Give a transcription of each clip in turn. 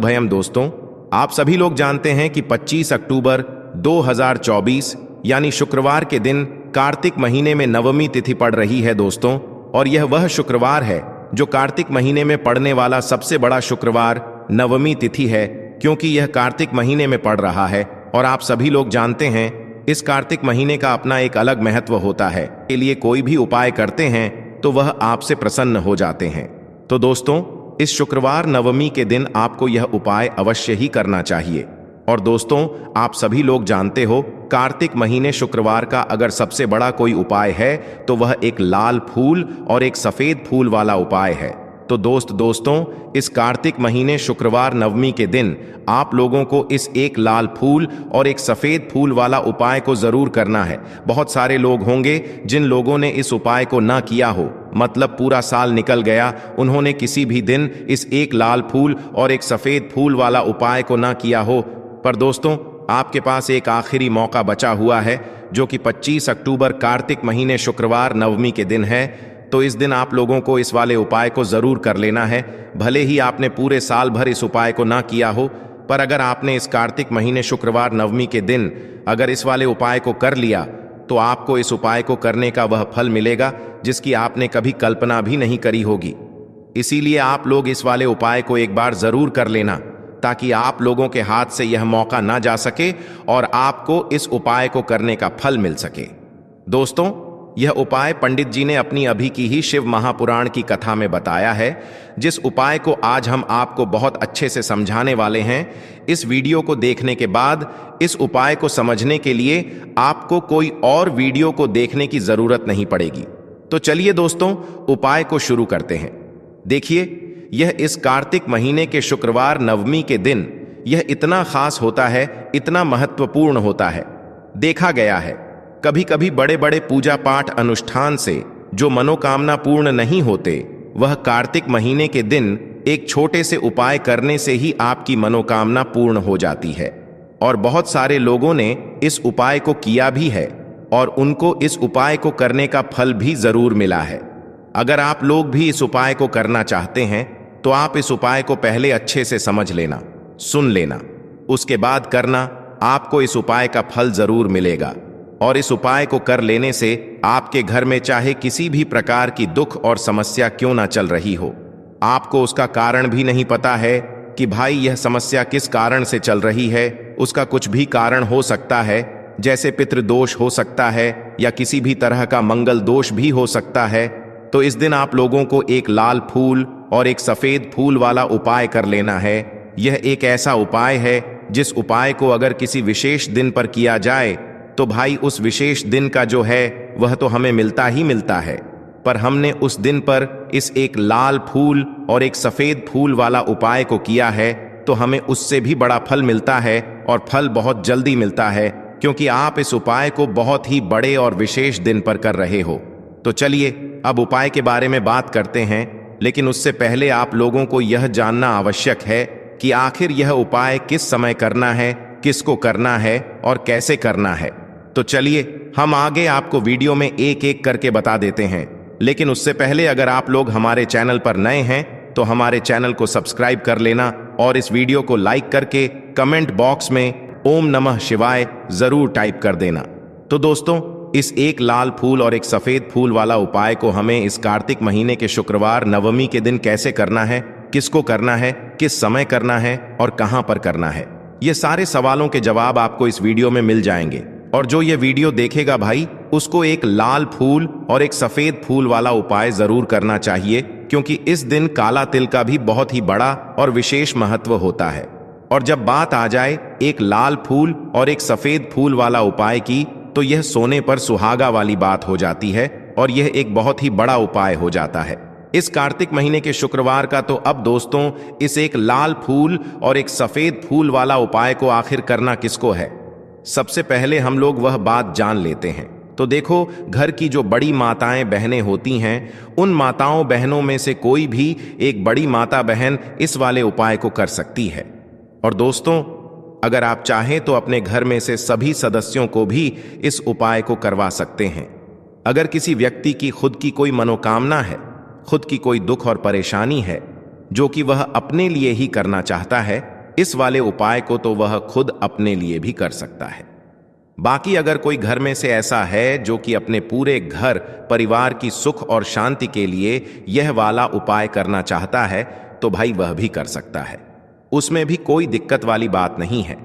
शुभोदय दोस्तों, आप सभी लोग जानते हैं कि 25 अक्टूबर 2024 यानी शुक्रवार के दिन कार्तिक महीने में नवमी तिथि पड़ रही है दोस्तों। और यह वह शुक्रवार है जो कार्तिक महीने में पड़ने वाला सबसे बड़ा शुक्रवार नवमी तिथि है, क्योंकि यह कार्तिक महीने में पड़ रहा है। और आप सभी लोग जानते हैं इस कार्तिक महीने का अपना एक अलग महत्व होता है। के लिए कोई भी उपाय करते हैं तो वह आपसे प्रसन्न हो जाते हैं। तो दोस्तों, इस शुक्रवार नवमी के दिन आपको यह उपाय अवश्य ही करना चाहिए। और दोस्तों, आप सभी लोग जानते हो कार्तिक महीने शुक्रवार का अगर सबसे बड़ा कोई उपाय है तो वह एक लाल फूल और एक सफेद फूल वाला उपाय है। तो दोस्तों, इस कार्तिक महीने शुक्रवार नवमी के दिन आप लोगों को इस एक लाल फूल और एक सफेद फूल वाला उपाय को जरूर करना है। बहुत सारे लोग होंगे जिन लोगों ने इस उपाय को ना किया हो, मतलब पूरा साल निकल गया, उन्होंने किसी भी दिन इस एक लाल फूल और एक सफेद फूल वाला उपाय को ना किया हो। पर दोस्तों, आपके पास एक आखिरी मौका बचा हुआ है, जो कि 25 अक्टूबर कार्तिक महीने शुक्रवार नवमी के दिन है। तो इस दिन आप लोगों को इस वाले उपाय को जरूर कर लेना है। भले ही आपने पूरे साल भर इस उपाय को ना किया हो, पर अगर आपने इस कार्तिक महीने शुक्रवार नवमी के दिन अगर इस वाले उपाय को कर लिया तो आपको इस उपाय को करने का वह फल मिलेगा जिसकी आपने कभी कल्पना भी नहीं करी होगी। इसीलिए आप लोग इस वाले उपाय को एक बार जरूर कर लेना, ताकि आप लोगों के हाथ से यह मौका ना जा सके और आपको इस उपाय को करने का फल मिल सके। दोस्तों, यह उपाय पंडित जी ने अपनी अभी की ही शिव महापुराण की कथा में बताया है, जिस उपाय को आज हम आपको बहुत अच्छे से समझाने वाले हैं। इस वीडियो को देखने के बाद इस उपाय को समझने के लिए आपको कोई और वीडियो को देखने की जरूरत नहीं पड़ेगी। तो चलिए दोस्तों, उपाय को शुरू करते हैं। देखिए, यह इस कार्तिक महीने के शुक्रवार नवमी के दिन यह इतना खास होता है, इतना महत्वपूर्ण होता है। देखा गया है कभी कभी बड़े बड़े पूजा पाठ अनुष्ठान से जो मनोकामना पूर्ण नहीं होते, वह कार्तिक महीने के दिन एक छोटे से उपाय करने से ही आपकी मनोकामना पूर्ण हो जाती है। और बहुत सारे लोगों ने इस उपाय को किया भी है और उनको इस उपाय को करने का फल भी जरूर मिला है। अगर आप लोग भी इस उपाय को करना चाहते हैं तो आप इस उपाय को पहले अच्छे से समझ लेना, सुन लेना, उसके बाद करना। आपको इस उपाय का फल जरूर मिलेगा। और इस उपाय को कर लेने से आपके घर में चाहे किसी भी प्रकार की दुख और समस्या क्यों ना चल रही हो, आपको उसका कारण भी नहीं पता है कि भाई यह समस्या किस कारण से चल रही है, उसका कुछ भी कारण हो सकता है, जैसे पितृदोष हो सकता है या किसी भी तरह का मंगल दोष भी हो सकता है। तो इस दिन आप लोगों को एक लाल फूल और एक सफेद फूल वाला उपाय कर लेना है। यह एक ऐसा उपाय है जिस उपाय को अगर किसी विशेष दिन पर किया जाए तो भाई उस विशेष दिन का जो है वह तो हमें मिलता ही मिलता है। पर हमने उस दिन पर इस एक लाल फूल और एक सफेद फूल वाला उपाय को किया है तो हमें उससे भी बड़ा फल मिलता है, और फल बहुत जल्दी मिलता है, क्योंकि आप इस उपाय को बहुत ही बड़े और विशेष दिन पर कर रहे हो। तो चलिए अब उपाय के बारे में बात करते हैं, लेकिन उससे पहले आप लोगों को यह जानना आवश्यक है कि आखिर यह उपाय किस समय करना है, किसको करना है और कैसे करना है। तो चलिए हम आगे आपको वीडियो में एक एक करके बता देते हैं। लेकिन उससे पहले अगर आप लोग हमारे चैनल पर नए हैं तो हमारे चैनल को सब्सक्राइब कर लेना और इस वीडियो को लाइक करके कमेंट बॉक्स में ओम नमः शिवाय जरूर टाइप कर देना। तो दोस्तों, इस एक लाल फूल और एक सफेद फूल वाला उपाय को हमें इस कार्तिक महीने के शुक्रवार नवमी के दिन कैसे करना है, किसको करना है, किस समय करना है और कहां पर करना है, ये सारे सवालों के जवाब आपको इस वीडियो में मिल जाएंगे। और जो ये वीडियो देखेगा भाई, उसको एक लाल फूल और एक सफेद फूल वाला उपाय जरूर करना चाहिए, क्योंकि इस दिन काला तिल का भी बहुत ही बड़ा और विशेष महत्व होता है। और जब बात आ जाए एक लाल फूल और एक सफेद फूल वाला उपाय की, तो यह सोने पर सुहागा वाली बात हो जाती है और यह एक बहुत ही बड़ा उपाय हो जाता है इस कार्तिक महीने के शुक्रवार का। तो अब दोस्तों, इस एक लाल फूल और एक सफेद फूल वाला उपाय को आखिर करना किसको है, सबसे पहले हम लोग वह बात जान लेते हैं। तो देखो, घर की जो बड़ी माताएं बहनें होती हैं, उन माताओं बहनों में से कोई भी एक बड़ी माता बहन इस वाले उपाय को कर सकती है। और दोस्तों, अगर आप चाहें तो अपने घर में से सभी सदस्यों को भी इस उपाय को करवा सकते हैं। अगर किसी व्यक्ति की खुद की कोई मनोकामना है, खुद की कोई दुख और परेशानी है जो कि वह अपने लिए ही करना चाहता है, इस वाले उपाय को तो वह खुद अपने लिए भी कर सकता है। बाकी अगर कोई घर में से ऐसा है जो कि अपने पूरे घर परिवार की सुख और शांति के लिए यह वाला उपाय करना चाहता है तो भाई वह भी कर सकता है, उसमें भी कोई दिक्कत वाली बात नहीं है।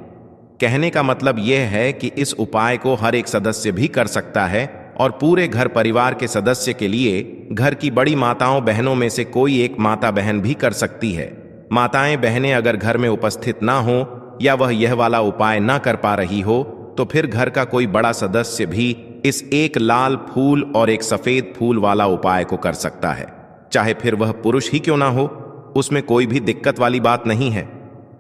कहने का मतलब यह है कि इस उपाय को हर एक सदस्य भी कर सकता है और पूरे घर परिवार के सदस्य के लिए घर की बड़ी माताओं बहनों में से कोई एक माता बहन भी कर सकती है। माताएं बहनें अगर घर में उपस्थित ना हो या वह यह वाला उपाय ना कर पा रही हो तो फिर घर का कोई बड़ा सदस्य भी इस एक लाल फूल और एक सफेद फूल वाला उपाय को कर सकता है, चाहे फिर वह पुरुष ही क्यों ना हो, उसमें कोई भी दिक्कत वाली बात नहीं है।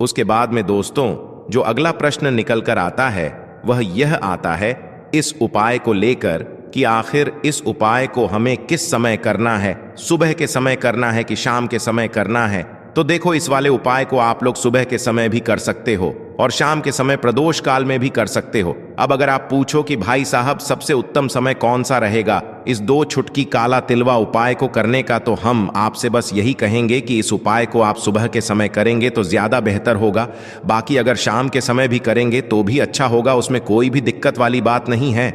उसके बाद में दोस्तों जो अगला प्रश्न निकल कर आता है वह यह आता है इस उपाय को लेकर कि आखिर इस उपाय को हमें किस समय करना है, सुबह के समय करना है कि शाम के समय करना है। तो देखो इस वाले उपाय को आप लोग सुबह के समय भी कर सकते हो और शाम के समय प्रदोष काल में भी कर सकते हो। अब अगर आप पूछो कि भाई साहब सबसे उत्तम समय कौन सा रहेगा इस 2 छुटकी काला तिलवा उपाय को करने का, तो हम आपसे बस यही कहेंगे कि इस उपाय को आप सुबह के समय करेंगे तो ज्यादा बेहतर होगा। बाकी अगर शाम के समय भी करेंगे तो भी अच्छा होगा, उसमें कोई भी दिक्कत वाली बात नहीं है।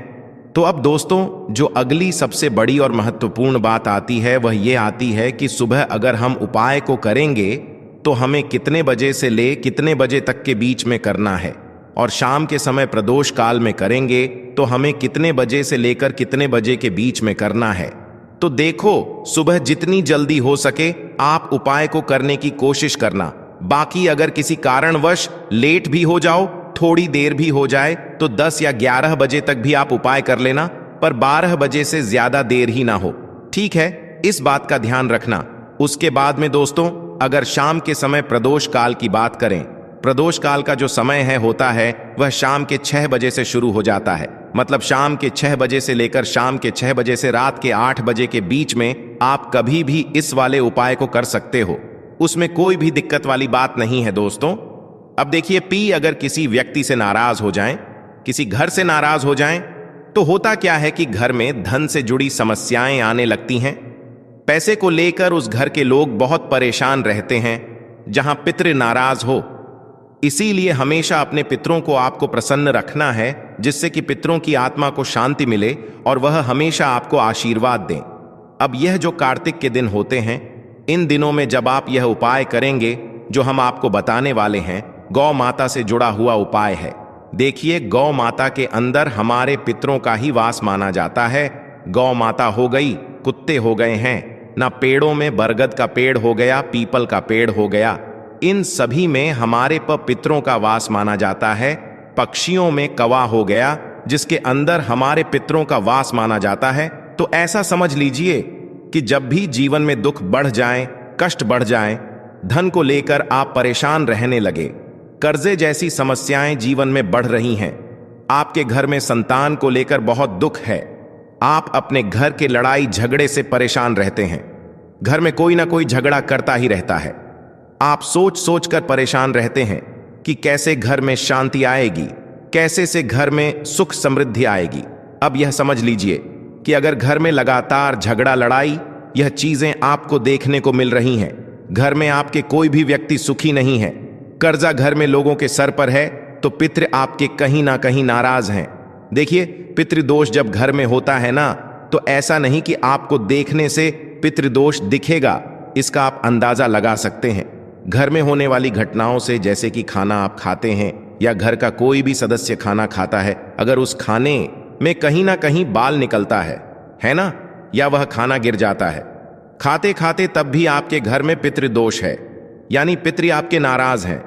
तो अब दोस्तों जो अगली सबसे बड़ी और महत्वपूर्ण बात आती है वह ये आती है कि सुबह अगर हम उपाय को करेंगे तो हमें कितने बजे से ले कितने बजे तक के बीच में करना है, और शाम के समय प्रदोष काल में करेंगे तो हमें कितने बजे से लेकर कितने बजे के बीच में करना है। तो देखो सुबह जितनी जल्दी हो सके आप उपाय को करने की कोशिश करना। बाकी अगर किसी कारणवश लेट भी हो जाओ, थोड़ी देर भी हो जाए तो 10 या 11 बजे तक भी आप उपाय कर लेना, पर 12 बजे से ज्यादा देर ही ना हो, ठीक है, इस बात का ध्यान रखना। उसके बाद में दोस्तों अगर शाम के समय प्रदोष काल की बात करें, प्रदोष काल का जो समय है होता है वह शाम के 6 बजे से शुरू हो जाता है। मतलब शाम के 6 बजे से लेकर शाम के 6 बजे से रात के 8 बजे के बीच में आप कभी भी इस वाले उपाय को कर सकते हो, उसमें कोई भी दिक्कत वाली बात नहीं है दोस्तों। अब देखिए पी अगर किसी व्यक्ति से नाराज हो जाएं, किसी घर से नाराज हो जाएं, तो होता क्या है कि घर में धन से जुड़ी समस्याएं आने लगती हैं। पैसे को लेकर उस घर के लोग बहुत परेशान रहते हैं जहां पितृ नाराज हो। इसीलिए हमेशा अपने पितरों को आपको प्रसन्न रखना है जिससे कि पितरों की आत्मा को शांति मिले और वह हमेशा आपको आशीर्वाद दें। अब यह जो कार्तिक के दिन होते हैं, इन दिनों में जब आप यह उपाय करेंगे जो हम आपको बताने वाले हैं, गौ माता से जुड़ा हुआ उपाय है। देखिए गौ माता के अंदर हमारे पितरों का ही वास माना जाता है। गौ माता हो गई, कुत्ते हो गए हैं ना, पेड़ों में बरगद का पेड़ हो गया, पीपल का पेड़ हो गया, इन सभी में हमारे पितरों का वास माना जाता है। पक्षियों में कौवा हो गया जिसके अंदर हमारे पितरों का वास माना जाता है। तो ऐसा समझ लीजिए कि जब भी जीवन में दुख बढ़ जाए, कष्ट बढ़ जाए, धन को लेकर आप परेशान रहने लगे, कर्जे जैसी समस्याएं जीवन में बढ़ रही हैं, आपके घर में संतान को लेकर बहुत दुख है, आप अपने घर के लड़ाई झगड़े से परेशान रहते हैं, घर में कोई ना कोई झगड़ा करता ही रहता है, आप सोच सोच कर परेशान रहते हैं कि कैसे घर में शांति आएगी, कैसे से घर में सुख समृद्धि आएगी। अब यह समझ लीजिए कि अगर घर में लगातार झगड़ा लड़ाई यह चीजें आपको देखने को मिल रही हैं, घर में आपके कोई भी व्यक्ति सुखी नहीं है, कर्जा घर में लोगों के सर पर है, तो पितृ आपके कहीं ना कहीं नाराज हैं। देखिए पितृदोष जब घर में होता है ना, तो ऐसा नहीं कि आपको देखने से पितृदोष दिखेगा, इसका आप अंदाजा लगा सकते हैं घर में होने वाली घटनाओं से। जैसे कि खाना आप खाते हैं या घर का कोई भी सदस्य खाना खाता है, अगर उस खाने में कहीं ना कहीं बाल निकलता है ना, या वह खाना गिर जाता है खाते खाते, तब भी आपके घर में पितृदोष है, यानी पितृ आपके नाराज हैं।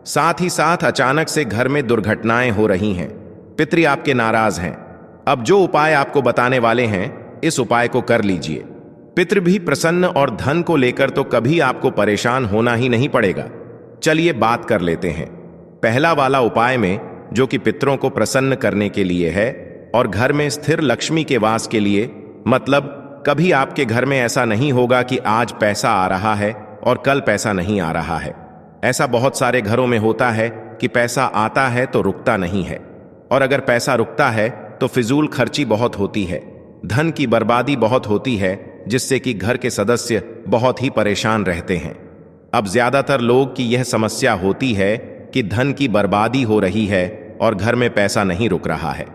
साथ ही साथ अचानक से घर में दुर्घटनाएं हो रही हैं, पितृ आपके नाराज हैं। अब जो उपाय आपको बताने वाले हैं, इस उपाय को कर लीजिए, पितृ भी प्रसन्न और धन को लेकर तो कभी आपको परेशान होना ही नहीं पड़ेगा। चलिए बात कर लेते हैं पहला वाला उपाय में, जो कि पितरों को प्रसन्न करने के लिए है और घर में स्थिर लक्ष्मी के वास के लिए। मतलब कभी आपके घर में ऐसा नहीं होगा कि आज पैसा आ रहा है और कल पैसा नहीं आ रहा है। ऐसा बहुत सारे घरों में होता है कि पैसा आता है तो रुकता नहीं है, और अगर पैसा रुकता है तो फिजूल खर्ची बहुत होती है, धन की बर्बादी बहुत होती है, जिससे कि घर के सदस्य बहुत ही परेशान रहते हैं। अब ज्यादातर लोग की यह समस्या होती है कि धन की बर्बादी हो रही है और घर में पैसा नहीं रुक रहा है।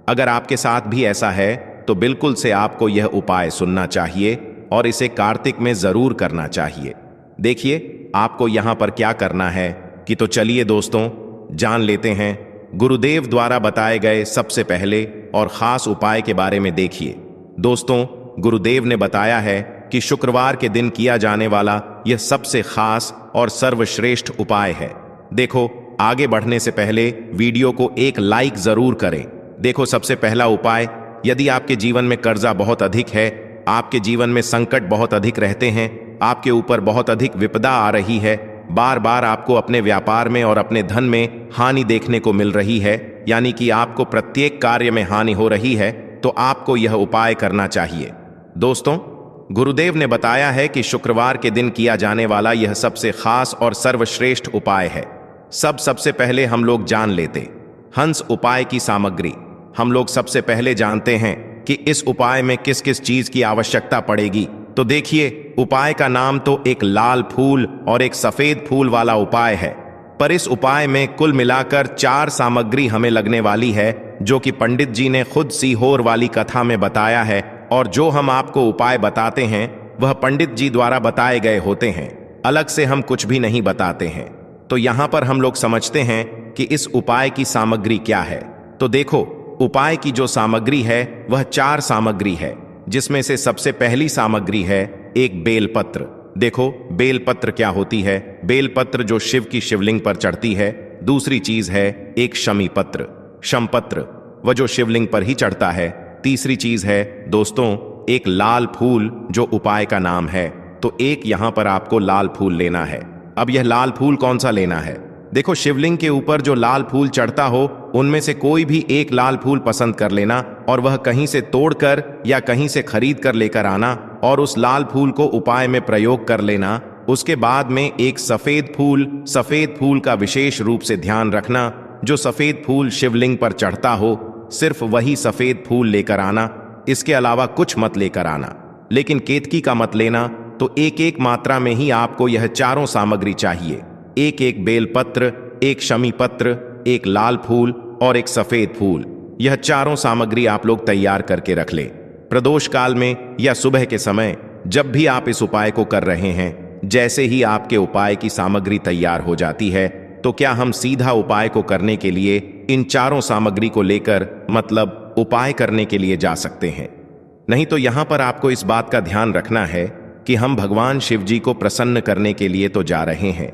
अगर आपके साथ भी ऐसा है तो बिल्कुल से आपको यह उपाय सुनना चाहिए और इसे कार्तिक में जरूर करना चाहिए। देखिए आपको यहां पर क्या करना है कि तो चलिए दोस्तों जान लेते हैं गुरुदेव द्वारा बताए गए सबसे पहले और खास उपाय के बारे में। देखिए दोस्तों, गुरुदेव ने बताया है कि शुक्रवार के दिन किया जाने वाला यह सबसे खास और सर्वश्रेष्ठ उपाय है। देखो, आगे बढ़ने से पहले वीडियो को एक लाइक जरूर करें। देखो, सबसे पहला उपाय, यदि आपके जीवन में कर्जा बहुत अधिक है, आपके जीवन में संकट बहुत अधिक रहते हैं, आपके ऊपर बहुत अधिक विपदा आ रही है, बार बार आपको अपने व्यापार में और अपने धन में हानि देखने को मिल रही है, यानी कि आपको प्रत्येक कार्य में हानि हो रही है, तो आपको यह उपाय करना चाहिए। दोस्तों, गुरुदेव ने बताया है कि शुक्रवार के दिन किया जाने वाला यह सबसे खास और सर्वश्रेष्ठ उपाय है। सबसे पहले हम लोग जान लेते हंस उपाय की सामग्री। हम लोग सबसे पहले जानते हैं कि इस उपाय में किस किस चीज की आवश्यकता पड़ेगी। तो देखिए, उपाय का नाम तो एक लाल फूल और एक सफेद फूल वाला उपाय है, पर इस उपाय में कुल मिलाकर 4 सामग्री हमें लगने वाली है, जो कि पंडित जी ने खुद सीहोर वाली कथा में बताया है। और जो हम आपको उपाय बताते हैं वह पंडित जी द्वारा बताए गए होते हैं, अलग से हम कुछ भी नहीं बताते हैं। तो यहां पर हम लोग समझते हैं कि इस उपाय की सामग्री क्या है। तो देखो, उपाय की जो सामग्री है वह 4 सामग्री है, जिसमें से सबसे पहली सामग्री है एक बेलपत्र। देखो, बेलपत्र क्या होती है? बेलपत्र जो शिव की शिवलिंग पर चढ़ती है। दूसरी चीज है एक शमीपत्र, शमपत्र, वह जो शिवलिंग पर ही चढ़ता है। तीसरी चीज है दोस्तों एक लाल फूल, जो उपाय का नाम है। तो एक यहां पर आपको लाल फूल लेना है। अब यह लाल फूल कौन सा लेना है? देखो, शिवलिंग के ऊपर जो लाल फूल चढ़ता हो उनमें से कोई भी एक लाल फूल पसंद कर लेना और वह कहीं से तोड़कर या कहीं से खरीद कर लेकर आना और उस लाल फूल को उपाय में प्रयोग कर लेना। उसके बाद में एक सफेद फूल का विशेष रूप से ध्यान रखना। जो सफेद फूल शिवलिंग पर चढ़ता हो सिर्फ वही सफेद फूल लेकर आना, इसके अलावा कुछ मत लेकर आना। लेकिन केतकी का मत लेना। तो एक एक मात्रा में ही आपको यह चारों सामग्री चाहिए। एक एक बेलपत्र, एक शमीपत्र, एक लाल फूल और एक सफेद फूल। यह चारों सामग्री आप लोग तैयार करके रख लें। प्रदोष काल में या सुबह के समय जब भी आप इस उपाय को कर रहे हैं, जैसे ही आपके उपाय की सामग्री तैयार हो जाती है, तो क्या हम सीधा उपाय को करने के लिए इन चारों सामग्री को लेकर मतलब उपाय करने के लिए जा सकते हैं। नहीं तो यहां पर आपको इस बात का ध्यान रखना है कि हम भगवान शिव जी को प्रसन्न करने के लिए तो जा रहे हैं,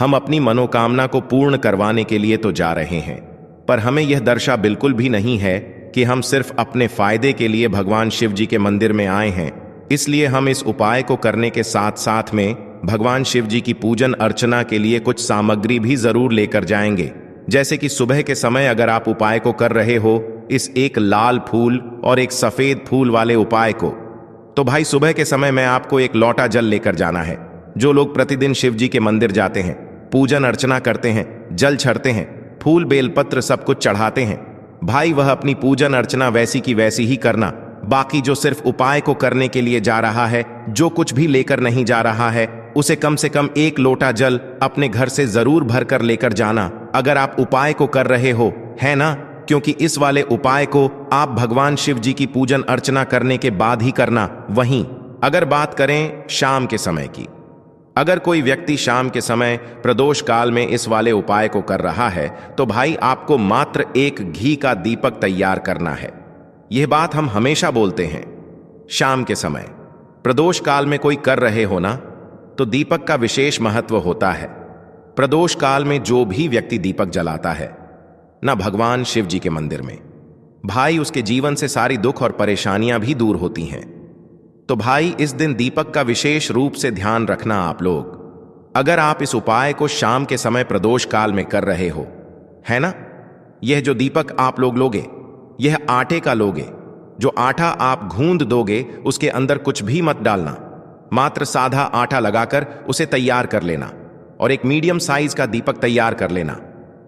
हम अपनी मनोकामना को पूर्ण करवाने के लिए तो जा रहे हैं, पर हमें यह दर्शा बिल्कुल भी नहीं है कि हम सिर्फ अपने फायदे के लिए भगवान शिव जी के मंदिर में आए हैं। इसलिए हम इस उपाय को करने के साथ साथ में भगवान शिव जी की पूजन अर्चना के लिए कुछ सामग्री भी जरूर लेकर जाएंगे। जैसे कि सुबह के समय अगर आप उपाय को कर रहे हो इस एक लाल फूल और एक सफेद फूल वाले उपाय को, तो भाई सुबह के समय में आपको एक लोटा जल लेकर जाना है। जो लोग प्रतिदिन शिव जी के मंदिर जाते हैं, पूजन अर्चना करते हैं, जल चढ़ते हैं, फूल बेलपत्र सब कुछ चढ़ाते हैं, भाई वह अपनी पूजन अर्चना वैसी की वैसी ही करना। बाकी जो सिर्फ उपाय को करने के लिए जा रहा है, जो कुछ भी लेकर नहीं जा रहा है, उसे कम से कम एक लोटा जल अपने घर से जरूर भर कर लेकर जाना। अगर आप उपाय को कर रहे हो, है ना? क्योंकि इस वाले उपाय को आप भगवान शिव जी की पूजन अर्चना करने के बाद ही करना। वहीं अगर बात करें शाम के समय की, अगर कोई व्यक्ति शाम के समय प्रदोष काल में इस वाले उपाय को कर रहा है, तो भाई आपको मात्र एक घी का दीपक तैयार करना है। यह बात हम हमेशा बोलते हैं। शाम के समय प्रदोष काल में कोई कर रहे हो ना, तो दीपक का विशेष महत्व होता है। प्रदोष काल में जो भी व्यक्ति दीपक जलाता है ना भगवान शिव जी के मंदिर में, भाई उसके जीवन से सारी दुख और परेशानियां भी दूर होती हैं। तो भाई इस दिन दीपक का विशेष रूप से ध्यान रखना आप लोग। अगर आप इस उपाय को शाम के समय प्रदोष काल में कर रहे हो, है ना, यह जो दीपक आप लोग लोगे यह आटे का लोगे। जो आटा आप गूंद दोगे उसके अंदर कुछ भी मत डालना, मात्र साधा आटा लगाकर उसे तैयार कर लेना और एक मीडियम साइज का दीपक तैयार कर लेना।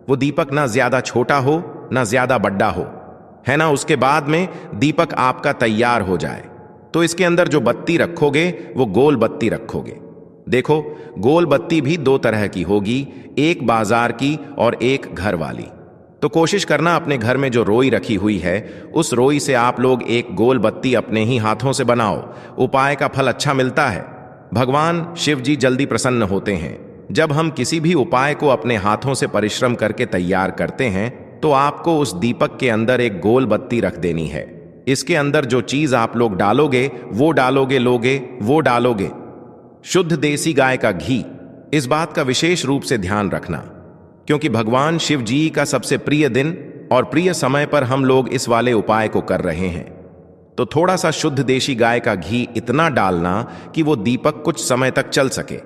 वो दीपक ना ज्यादा छोटा हो ना ज्यादा बड़ा हो, है ना। उसके बाद में दीपक आपका तैयार हो जाए तो इसके अंदर जो बत्ती रखोगे वो गोल बत्ती रखोगे। देखो, गोल बत्ती भी दो तरह की होगी, एक बाजार की और एक घर वाली। तो कोशिश करना अपने घर में जो रोई रखी हुई है, उस रोई से आप लोग एक गोल बत्ती अपने ही हाथों से बनाओ। उपाय का फल अच्छा मिलता है। भगवान शिव जी जल्दी प्रसन्न होते हैं। जब हम किसी भी उपाय को अपने हाथों से परिश्रम करके तैयार करते हैं, तो आपको उस दीपक के अंदर एक गोल बत्ती रख देनी है। इसके अंदर जो चीज आप लोग डालोगे वो डालोगे शुद्ध देसी गाय का घी। इस बात का विशेष रूप से ध्यान रखना, क्योंकि भगवान शिव जी का सबसे प्रिय दिन और प्रिय समय पर हम लोग इस वाले उपाय को कर रहे हैं। तो थोड़ा सा शुद्ध देसी गाय का घी इतना डालना कि वो दीपक कुछ समय तक चल सके।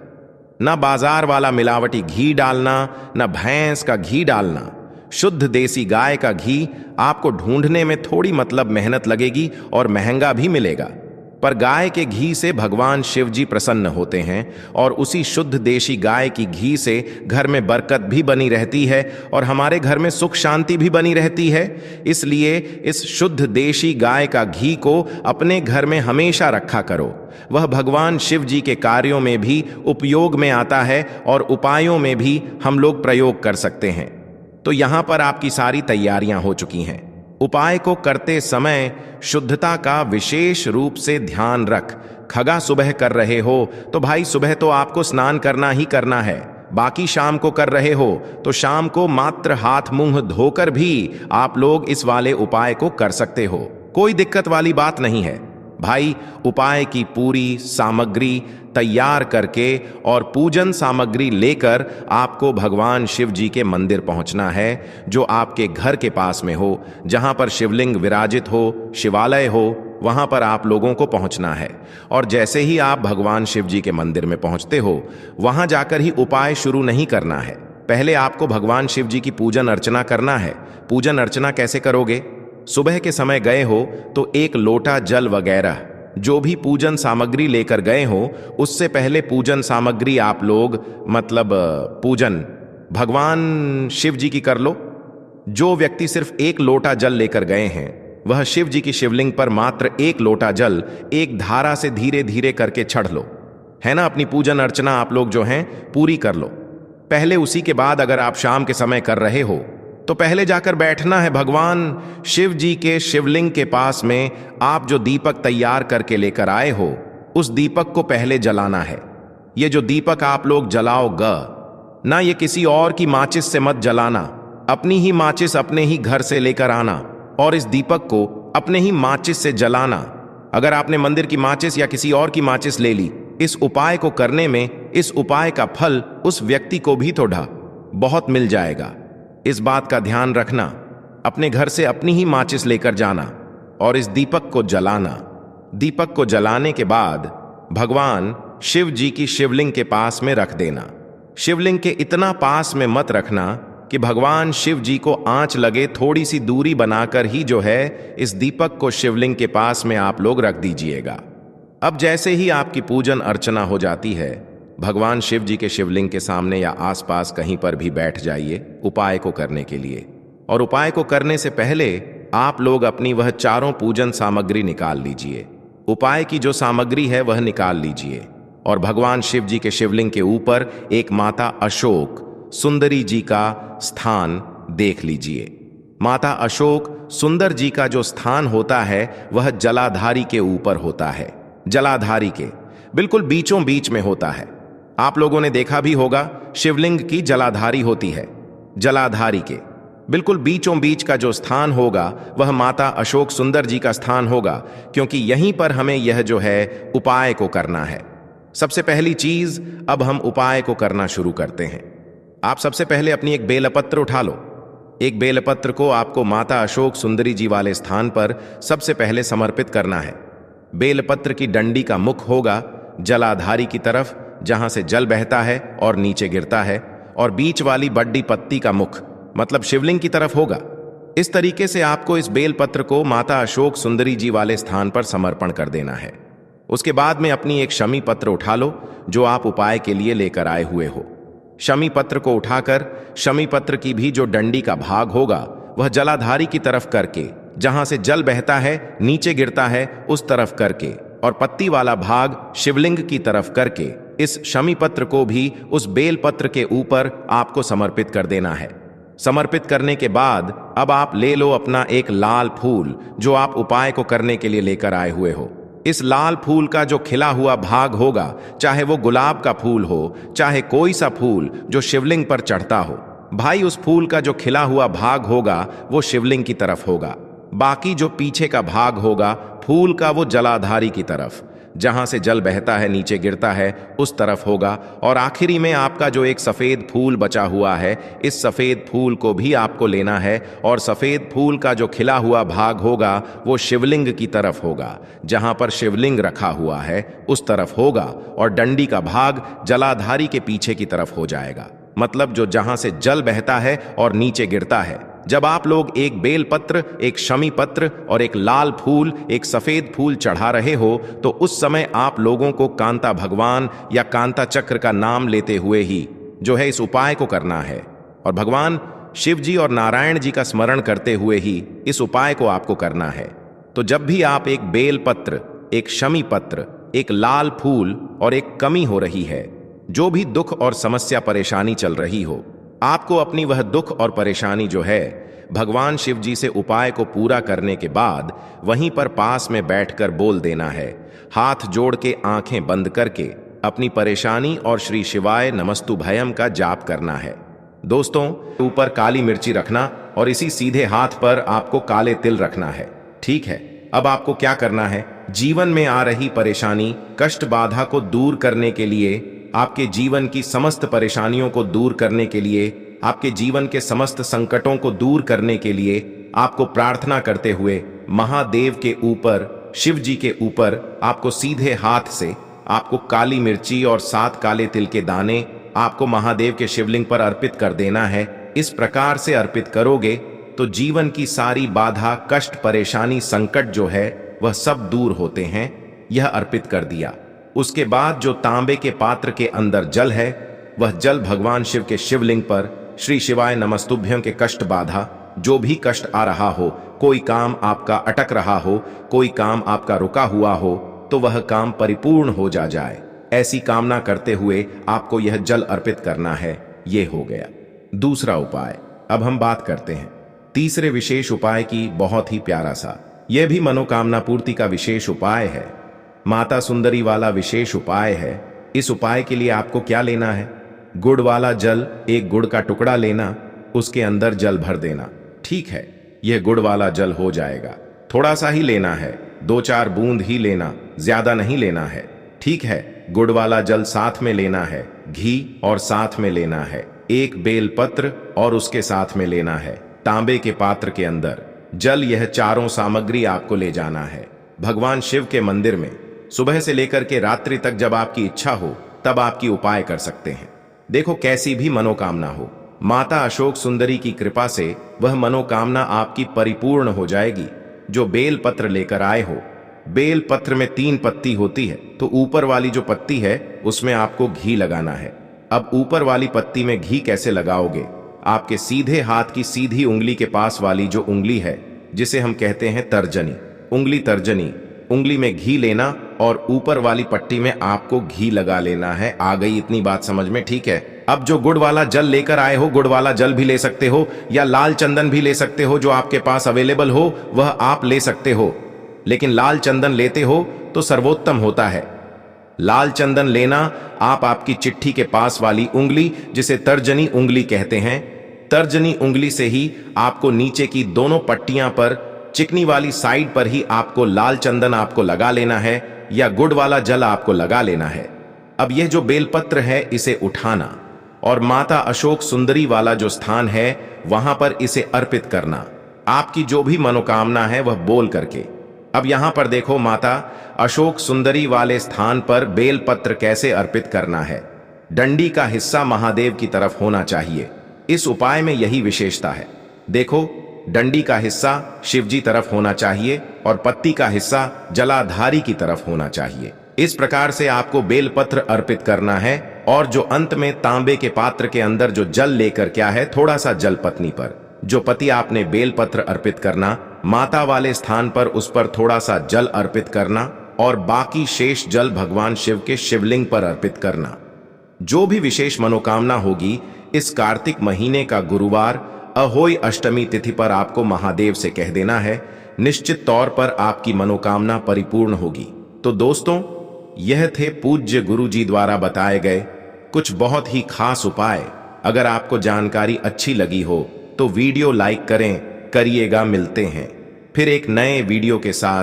ना बाजार वाला मिलावटी घी डालना, ना भैंस का घी डालना। शुद्ध देसी गाय का घी आपको ढूंढने में थोड़ी मेहनत लगेगी और महंगा भी मिलेगा, पर गाय के घी से भगवान शिव जी प्रसन्न होते हैं और उसी शुद्ध देशी गाय की घी से घर में बरकत भी बनी रहती है और हमारे घर में सुख शांति भी बनी रहती है। इसलिए इस शुद्ध देशी गाय का घी को अपने घर में हमेशा रखा करो। वह भगवान शिव जी के कार्यों में भी उपयोग में आता है और उपायों में भी हम लोग प्रयोग कर सकते हैं। तो यहां पर आपकी सारी तैयारियां हो चुकी हैं। उपाय को करते समय शुद्धता का विशेष रूप से ध्यान रख। खगा सुबह कर रहे हो तो भाई सुबह तो आपको स्नान करना ही करना है। बाकी शाम को कर रहे हो तो शाम को मात्र हाथ मुंह धोकर भी आप लोग इस वाले उपाय को कर सकते हो। कोई दिक्कत वाली बात नहीं है भाई। उपाय की पूरी सामग्री तैयार करके और पूजन सामग्री लेकर आपको भगवान शिव जी के मंदिर पहुंचना है, जो आपके घर के पास में हो, जहां पर शिवलिंग विराजित हो, शिवालय हो, वहां पर आप लोगों को पहुंचना है। और जैसे ही आप भगवान शिव जी के मंदिर में पहुंचते हो, वहां जाकर ही उपाय शुरू नहीं करना है। पहले आपको भगवान शिव जी की पूजन अर्चना करना है। पूजन अर्चना कैसे करोगे? सुबह के समय गए हो तो एक लोटा जल वगैरह जो भी पूजन सामग्री लेकर गए हो, उससे पहले पूजन सामग्री आप लोग पूजन भगवान शिव जी की कर लो। जो व्यक्ति सिर्फ एक लोटा जल लेकर गए हैं, वह शिव जी की शिवलिंग पर मात्र एक लोटा जल एक धारा से धीरे धीरे करके चढ़ लो, है ना। अपनी पूजन अर्चना आप लोग जो हैं पूरी कर लो। पहले उसी के बाद अगर आप शाम के समय कर रहे हो तो पहले जाकर बैठना है भगवान शिव जी के शिवलिंग के पास में। आप जो दीपक तैयार करके लेकर आए हो, उस दीपक को पहले जलाना है। ये जो दीपक आप लोग जलाओगे ना, ये किसी और की माचिस से मत जलाना। अपनी ही माचिस अपने ही घर से लेकर आना और इस दीपक को अपने ही माचिस से जलाना। अगर आपने मंदिर की माचिस या किसी और की माचिस ले ली, इस उपाय को करने में इस उपाय का फल उस व्यक्ति को भी तो बहुत मिल जाएगा। इस बात का ध्यान रखना। अपने घर से अपनी ही माचिस लेकर जाना और इस दीपक को जलाना। दीपक को जलाने के बाद भगवान शिव जी की शिवलिंग के पास में रख देना। शिवलिंग के इतना पास में मत रखना कि भगवान शिव जी को आंच लगे। थोड़ी सी दूरी बनाकर ही जो है इस दीपक को शिवलिंग के पास में आप लोग रख दीजिएगा। अब जैसे ही आपकी पूजन अर्चना हो जाती है, भगवान शिव जी के शिवलिंग के सामने या आसपास कहीं पर भी बैठ जाइए उपाय को करने के लिए। और उपाय को करने से पहले आप लोग अपनी वह चारों पूजन सामग्री निकाल लीजिए। उपाय की जो सामग्री है वह निकाल लीजिए और भगवान शिव जी के शिवलिंग के ऊपर एक माता अशोक सुंदरी जी का स्थान देख लीजिए। माता अशोक सुंदर जी का जो स्थान होता है वह जलाधारी के ऊपर होता है। जलाधारी के बिल्कुल बीचों बीच में होता है। आप लोगों ने देखा भी होगा, शिवलिंग की जलाधारी होती है। जलाधारी के बिल्कुल बीचों बीच का जो स्थान होगा वह माता अशोक सुंदर जी का स्थान होगा, क्योंकि यहीं पर हमें यह जो है उपाय को करना है। सबसे पहली चीज, अब हम उपाय को करना शुरू करते हैं। आप सबसे पहले अपनी एक बेलपत्र उठा लो। एक बेलपत्र को आपको माता अशोक सुंदरी जी वाले स्थान पर सबसे पहले समर्पित करना है। बेलपत्र की डंडी का मुख होगा जलाधारी की तरफ, जहां से जल बहता है और नीचे गिरता है, और बीच वाली बड्डी पत्ती का मुख शिवलिंग की तरफ होगा। इस तरीके से आपको इस बेलपत्र को माता अशोक सुंदरी जी वाले स्थान पर समर्पण कर देना है। उसके बाद में अपनी एक शमी पत्र उठा लो जो आप उपाय के लिए लेकर आए हुए हो। शमी पत्र को उठाकर शमी पत्र की भी जो डंडी का भाग होगा वह जलाधारी की तरफ करके, जहां से जल बहता है नीचे गिरता है उस तरफ करके, और पत्ती वाला भाग शिवलिंग की तरफ करके इस शमी पत्र को भी उस बेल पत्र के ऊपर आपको समर्पित कर देना है। समर्पित करने के बाद अब आप ले लो अपना एक लाल फूल जो आप उपाय को करने के लिए लेकर आए हुए हो। इस लाल फूल का जो खिला हुआ भाग होगा, चाहे वो गुलाब का फूल हो, चाहे कोई सा फूल जो शिवलिंग पर चढ़ता हो, भाई उस फूल का जो खिला हुआ भाग होगा वो शिवलिंग की तरफ होगा। बाकी जो पीछे का भाग होगा फूल का वो जलाधारी की तरफ, जहां से जल बहता है नीचे गिरता है उस तरफ होगा। और आखिरी में आपका जो एक सफेद फूल बचा हुआ है, इस सफेद फूल को भी आपको लेना है और सफेद फूल का जो खिला हुआ भाग होगा वो शिवलिंग की तरफ होगा, जहां पर शिवलिंग रखा हुआ है उस तरफ होगा। और डंडी का भाग जलाधारी के पीछे की तरफ हो जाएगा, मतलब जो जहां से जल बहता है और नीचे गिरता है। जब आप लोग एक बेल पत्र, एक शमी पत्र और एक लाल फूल, एक सफेद फूल चढ़ा रहे हो, तो उस समय आप लोगों को कांता भगवान या कांता चक्र का नाम लेते हुए ही जो है इस उपाय को करना है। और भगवान शिव जी और नारायण जी का स्मरण करते हुए ही इस उपाय को आपको करना है। तो जब भी आप एक बेल पत्र, एक शमी पत्र, एक लाल फूल और एक कमी हो रही है, जो भी दुख और समस्या परेशानी चल रही हो, आपको अपनी वह दुख और परेशानी जो है भगवान शिव जी से उपाय को पूरा करने के बाद वहीं पर पास में बैठकर बोल देना है। हाथ जोड़ के आंखें बंद करके अपनी परेशानी और श्री शिवाय नमस्तु भयम का जाप करना है। दोस्तों, ऊपर काली मिर्ची रखना और इसी सीधे हाथ पर आपको काले तिल रखना है। ठीक है, अब आपको क्या करना है, जीवन में आ रही परेशानी, कष्ट, बाधा को दूर करने के लिए, आपके जीवन की समस्त परेशानियों को दूर करने के लिए, आपके जीवन के समस्त संकटों को दूर करने के लिए आपको प्रार्थना करते हुए महादेव के ऊपर, शिव जी के ऊपर आपको सीधे हाथ से आपको काली मिर्ची और 7 काले तिल के दाने आपको महादेव के शिवलिंग पर अर्पित कर देना है। इस प्रकार से अर्पित करोगे तो जीवन की सारी बाधा, कष्ट, परेशानी, संकट जो है वह सब दूर होते हैं। यह अर्पित कर दिया। उसके बाद जो तांबे के पात्र के अंदर जल है, वह जल भगवान शिव के शिवलिंग पर श्री शिवाय नमस्तुभ्यं के कष्ट, बाधा, जो भी कष्ट आ रहा हो, कोई काम आपका अटक रहा हो, कोई काम आपका रुका हुआ हो, तो वह काम परिपूर्ण हो जाए, ऐसी कामना करते हुए आपको यह जल अर्पित करना है। ये हो गया दूसरा उपाय। अब हम बात करते हैं तीसरे विशेष उपाय की। बहुत ही प्यारा सा, यह भी मनोकामना पूर्ति का विशेष उपाय है, माता सुंदरी वाला विशेष उपाय है। इस उपाय के लिए आपको क्या लेना है, गुड़ वाला जल, एक गुड़ का टुकड़ा लेना, उसके अंदर जल भर देना। ठीक है, यह गुड़ वाला जल हो जाएगा। थोड़ा सा ही लेना है, 2-4 बूंद ही लेना, ज्यादा नहीं लेना है। ठीक है, गुड़ वाला जल साथ में लेना है, घी और साथ में लेना है, एक बेल पत्र और उसके साथ में लेना है, तांबे के पात्र के अंदर जल। यह चारों सामग्री आपको ले जाना है भगवान शिव के मंदिर में। सुबह से लेकर के रात्रि तक जब आपकी इच्छा हो तब आपकी उपाय कर सकते हैं। देखो, कैसी भी मनोकामना हो, माता अशोक सुंदरी की कृपा से वह मनोकामना आपकी परिपूर्ण हो जाएगी। जो बेल पत्र लेकर आए हो, बेल पत्र में 3 पत्ती होती है, तो ऊपर वाली जो पत्ती है उसमें आपको घी लगाना है। अब ऊपर वाली पत्ती में घी कैसे लगाओगे, आपके सीधे हाथ की सीधी उंगली के पास वाली जो उंगली है, जिसे हम कहते हैं तर्जनी, उंगली तर्जनी, उंगली में घी लेना और ऊपर वाली पट्टी में आपको घी लगा लेना है। आ गई इतनी बात समझ में? ठीक है। अब जो गुड़ वाला जल लेकर आए हो, गुड़ वाला जल भी ले सकते हो या लाल चंदन भी ले सकते हो, जो आपके पास अवेलेबल हो वह आप ले सकते हो, लेकिन लाल चंदन लेते हो तो सर्वोत्तम होता है। लाल चंदन लेना आप आपकी चिट्ठी के पास वाली उंगली, जिसे तर्जनी उंगली कहते हैं, तर्जनी उंगली से ही आपको नीचे की दोनों पट्टियां पर, चिकनी वाली साइड पर ही आपको लाल चंदन आपको लगा लेना है या गुड़ वाला जल आपको लगा लेना है। अब यह जो बेलपत्र है इसे उठाना और माता अशोक सुंदरी वाला जो स्थान है वहां पर इसे अर्पित करना, आपकी जो भी मनोकामना है वह बोल करके। अब यहां पर देखो, माता अशोक सुंदरी वाले स्थान पर बेलपत्र कैसे अर्पित करना है। डंडी का हिस्सा महादेव की तरफ होना चाहिए। इस उपाय में यही विशेषता है। देखो, डंडी का हिस्सा शिवजी तरफ होना चाहिए और पत्ती का हिस्सा जलाधारी की तरफ होना चाहिए। इस प्रकार से आपको बेलपत्र अर्पित करना है और जो अंत में तांबे के पात्र के अंदर जो जल लेकर क्या है, थोड़ा सा जल पत्नी पर, जो पति आपने बेलपत्र अर्पित करना, माता वाले स्थान पर उस पर थोड़ा सा जल अर्पित करना और बाकी शेष जल भगवान शिव के शिवलिंग पर अर्पित करना। जो भी विशेष मनोकामना होगी इस कार्तिक महीने का गुरुवार अहोई अष्टमी तिथि पर आपको महादेव से कह देना है। निश्चित तौर पर आपकी मनोकामना परिपूर्ण होगी। तो दोस्तों, यह थे पूज्य गुरु जी द्वारा बताए गए कुछ बहुत ही खास उपाय। अगर आपको जानकारी अच्छी लगी हो तो वीडियो लाइक करिएगा। मिलते हैं फिर एक नए वीडियो के साथ।